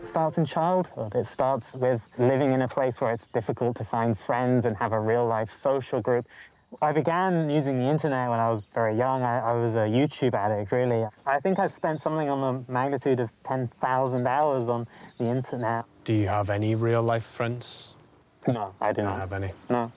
It starts in childhood. It starts with living in a place where it's difficult to find friends and have a real-life social group. I began using the internet when I was very young. I was a YouTube addict, really. I think I've spent something on the magnitude of 10,000 hours on the internet. Do you have any real-life friends? No, I do not. Don't have any? No.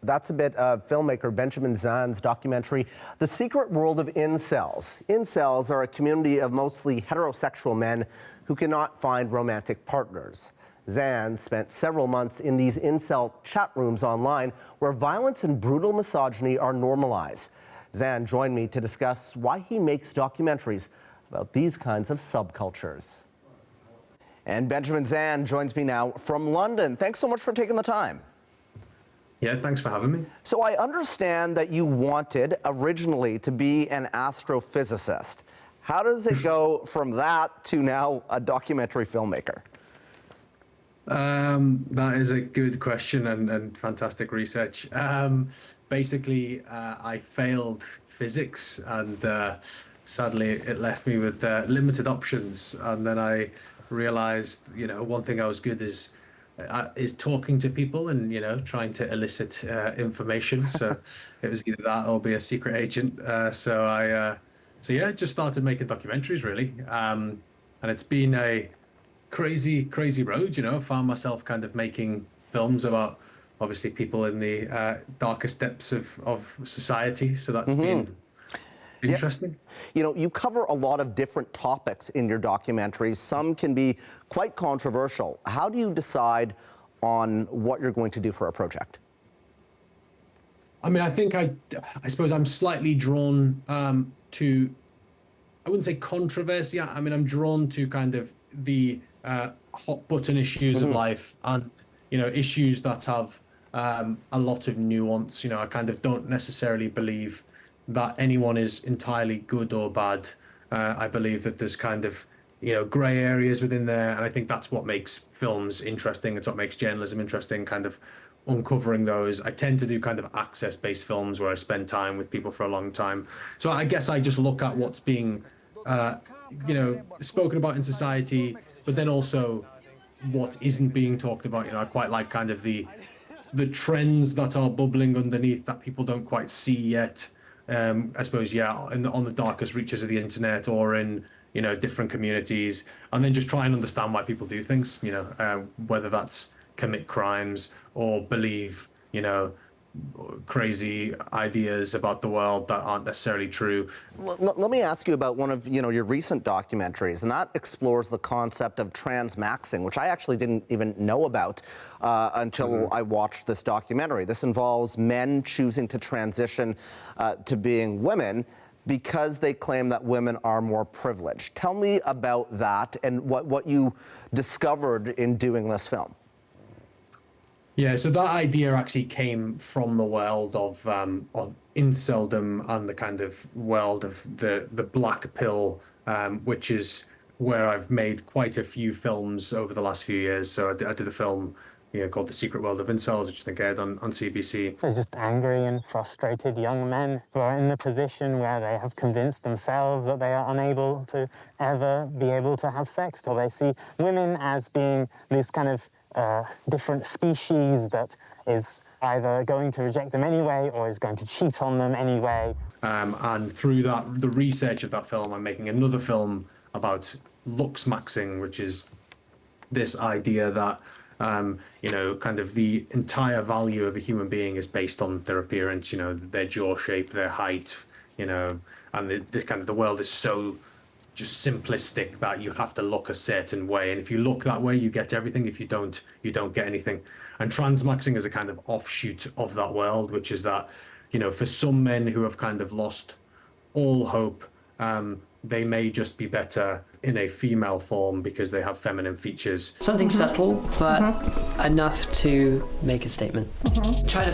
That's a bit of filmmaker Benjamin Zand's documentary, The Secret World of Incels. Incels are a community of mostly heterosexual men who cannot find romantic partners. Zand spent several months in these incel chat rooms online where violence and brutal misogyny are normalized. Zand joined me to discuss why he makes documentaries about these kinds of subcultures. And Benjamin Zand joins me now from London. Thanks so much for taking the time. Yeah, thanks for having me. So I understand that you wanted originally to be an astrophysicist. How does it go from that to now a documentary filmmaker? That is a good question and fantastic research. Basically, I failed physics and sadly it left me with limited options. And then I realized, one thing I was good is talking to people and, trying to elicit information. So it was either that or be a secret agent. So yeah, just started making documentaries really. And it's been a crazy road, found myself kind of making films about obviously people in the darkest depths of society. So that's been interesting. Yeah. You cover a lot of different topics in your documentaries. Some can be quite controversial. How do you decide on what you're going to do for a project? I mean, I think I suppose I'm slightly drawn to, I wouldn't say controversy. I mean, I'm drawn to kind of the hot button issues of life and, issues that have a lot of nuance. I kind of don't necessarily believe that anyone is entirely good or bad. I believe that there's kind of, gray areas within there. And I think that's what makes films interesting. It's what makes journalism interesting, kind of uncovering those. I tend to do kind of access-based films where I spend time with people for a long time. So I guess I just look at what's being, spoken about in society, but then also what isn't being talked about. I quite like kind of the trends that are bubbling underneath that people don't quite see yet. I suppose, on the darkest reaches of the internet or in, different communities, and then just try and understand why people do things, whether that's commit crimes or believe, crazy ideas about the world that aren't necessarily true. Let me ask you about one of your recent documentaries, and that explores the concept of transmaxing, which I actually didn't even know about until I watched this documentary. This involves men choosing to transition to being women because they claim that women are more privileged. Tell me about that and what you discovered in doing this film. Yeah, so that idea actually came from the world of inceldom and the kind of world of the black pill, which is where I've made quite a few films over the last few years. So I did a film called The Secret World of Incels, which I think aired on CBC. They're just angry and frustrated young men who are in the position where they have convinced themselves that they are unable to ever be able to have sex, or they see women as being this kind of different species that is either going to reject them anyway or is going to cheat on them anyway. And through the research of that film, I'm making another film about looksmaxing, which is this idea that kind of the entire value of a human being is based on their appearance, their jaw shape, their height, and the world is so just simplistic that you have to look a certain way, and if you look that way you get everything. If you don't, you don't get anything. And transmaxing is a kind of offshoot of that world, which is that for some men who have kind of lost all hope, they may just be better in a female form because they have feminine features. Something subtle, but enough to make a statement. Try to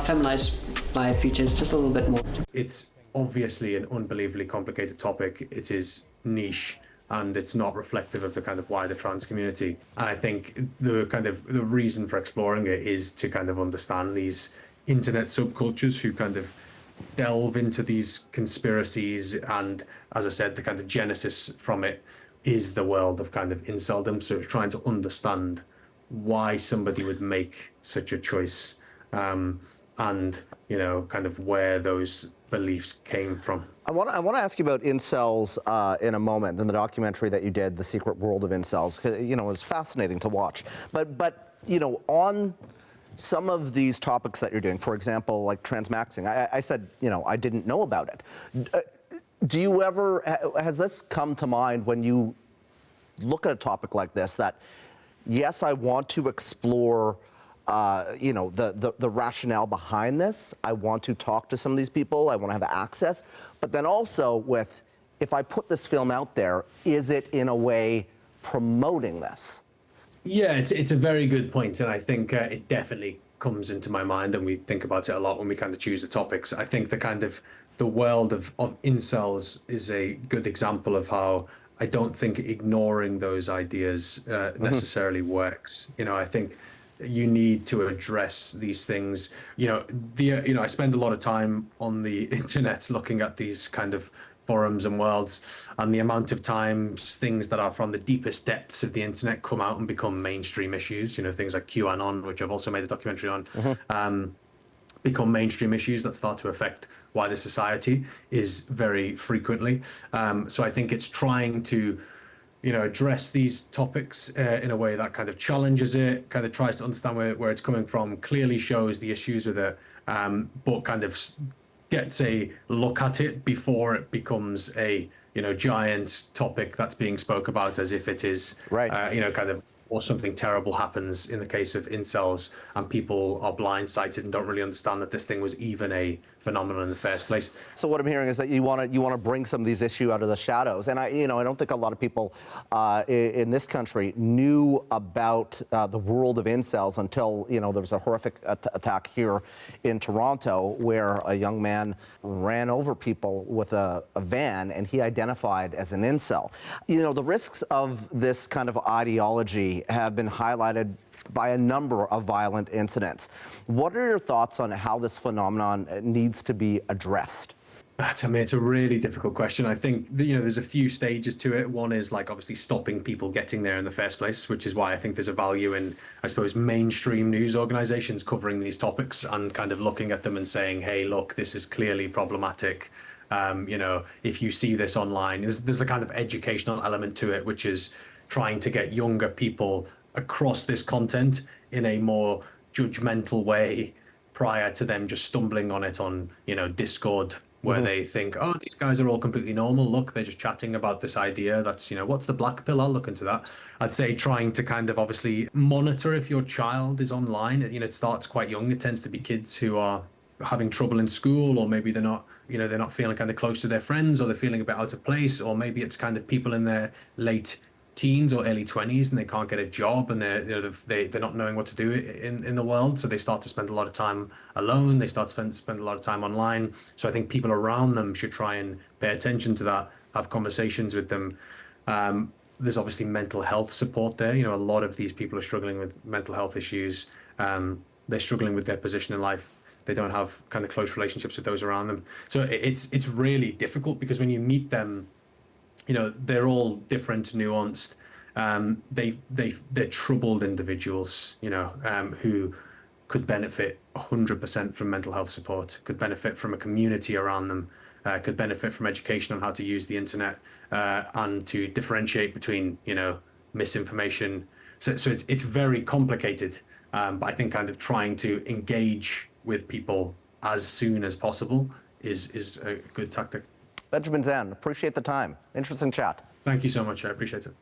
feminize my features just a little bit more. It's obviously an unbelievably complicated topic. It is niche and it's not reflective of the kind of wider trans community. And I think the reason for exploring it is to kind of understand these internet subcultures who kind of delve into these conspiracies, and as I said, the kind of genesis from it is the world of kind of inceldom. So it's trying to understand why somebody would make such a choice, and kind of where those beliefs came from. I want to ask you about incels in a moment, in the documentary that you did, The Secret World of Incels. It was fascinating to watch. But on some of these topics that you're doing, for example, like transmaxing, I said, I didn't know about it. Do you ever, has this come to mind when you look at a topic like this, that yes, I want to explore the rationale behind this. I want to talk to some of these people. I want to have access. But then also with, if I put this film out there, is it in a way promoting this? Yeah, it's a very good point. And I think it definitely comes into my mind, and we think about it a lot when we kind of choose the topics. I think the world of incels is a good example of how I don't think ignoring those ideas necessarily works. I think you need to address these things. I spend a lot of time on the internet looking at these kind of forums and worlds, and the amount of times things that are from the deepest depths of the internet come out and become mainstream issues. Things like QAnon, which I've also made a documentary on, become mainstream issues that start to affect wider society is very frequently. So I think it's trying to address these topics in a way that kind of challenges it, kind of tries to understand where it's coming from, clearly shows the issues with it, but kind of gets a look at it before it becomes a giant topic that's being spoke about as if it is right. Kind of, or something terrible happens in the case of incels, and people are blindsided and don't really understand that this thing was even a phenomenon in the first place. So what I'm hearing is that you want to bring some of these issues out of the shadows, and I don't think a lot of people in this country knew about the world of incels until there was a horrific attack here in Toronto where a young man ran over people with a van, and he identified as an incel. The risks of this kind of ideology have been highlighted by a number of violent incidents. What are your thoughts on how this phenomenon needs to be addressed? It's a really difficult question. I think there's a few stages to it. One is obviously stopping people getting there in the first place, which is why I think there's a value in, I suppose, mainstream news organizations covering these topics and kind of looking at them and saying, hey, look, this is clearly problematic. If you see this online, there's a kind of educational element to it, which is trying to get younger people across this content in a more judgmental way prior to them just stumbling on it on, Discord, where they think, oh, these guys are all completely normal. Look, they're just chatting about this idea. That's, what's the black pill? I'll look into that. I'd say trying to kind of obviously monitor if your child is online. It starts quite young. It tends to be kids who are having trouble in school, or maybe they're not feeling kind of close to their friends, or they're feeling a bit out of place, or maybe it's kind of people in their late teens or early 20s and they can't get a job, and they're not knowing what to do in the world, so they start to spend a lot of time alone. They start to spend a lot of time online. So I think people around them should try and pay attention to that, have conversations with them. There's obviously mental health support there. A lot of these people are struggling with mental health issues. They're struggling with their position in life. They don't have kind of close relationships with those around them. So it's really difficult, because when you meet them, they're all different, nuanced. They're troubled individuals, who could benefit 100% from mental health support, could benefit from a community around them, could benefit from education on how to use the internet, and to differentiate between, misinformation. So it's very complicated. But I think kind of trying to engage with people as soon as possible is a good tactic. Benjamin Zand, appreciate the time. Interesting chat. Thank you so much. I appreciate it.